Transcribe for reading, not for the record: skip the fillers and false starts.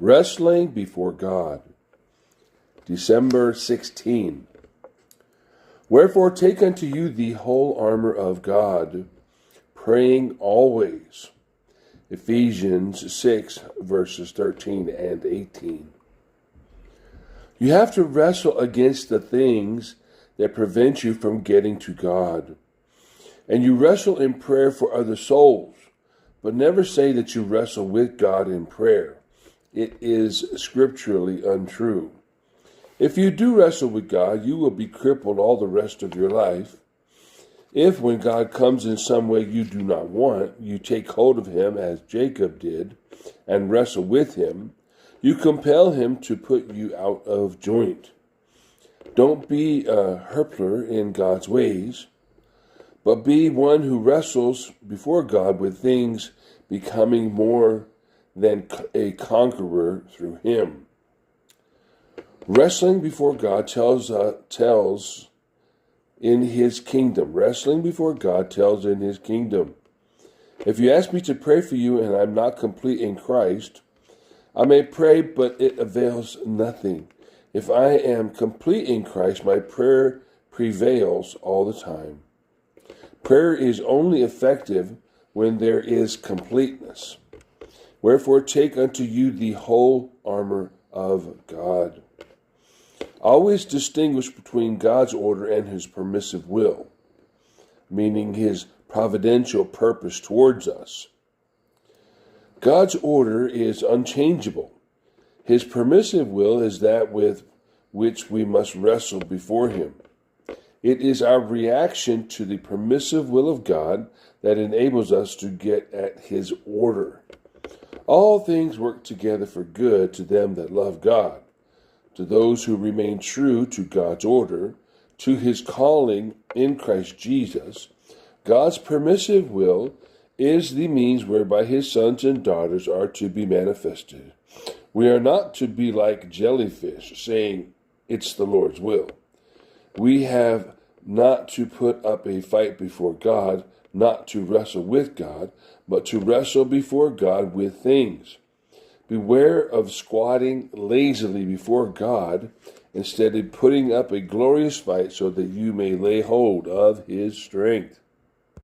Wrestling before God. December 16. Wherefore take unto you the whole armor of God, praying always. Ephesians 6, verses 13 and 18. You have to wrestle against the things that prevent you from getting to God. And you wrestle in prayer for other souls, but never say that you wrestle with God in prayer. It is scripturally untrue. If you do wrestle with God, you will be crippled all the rest of your life. If, when God comes in some way you do not want, you take hold of him as Jacob did and wrestle with him, you compel him to put you out of joint. Don't be a hurtler in God's ways, but be one who wrestles before God with things, becoming more than a conqueror through him. Wrestling before God tells in his kingdom. Wrestling before God tells in his kingdom. If you ask me to pray for you and I'm not complete in Christ, I may pray, but it avails nothing. If I am complete in Christ, my prayer prevails all the time. Prayer is only effective when there is completeness. Wherefore take unto you the whole armor of God. Always distinguish between God's order and his permissive will, meaning his providential purpose towards us. God's order is unchangeable. His permissive will is that with which we must wrestle before him. It is our reaction to the permissive will of God that enables us to get at his order. All things work together for good to them that love God, to those who remain true to God's order, to his calling in Christ Jesus. God's permissive will is the means whereby his sons and daughters are to be manifested. We are not to be like jellyfish, saying, "It's the Lord's will." We have not to put up a fight before God, not to wrestle with God, but to wrestle before God with things. Beware of squatting lazily before God, instead of putting up a glorious fight so that you may lay hold of his strength.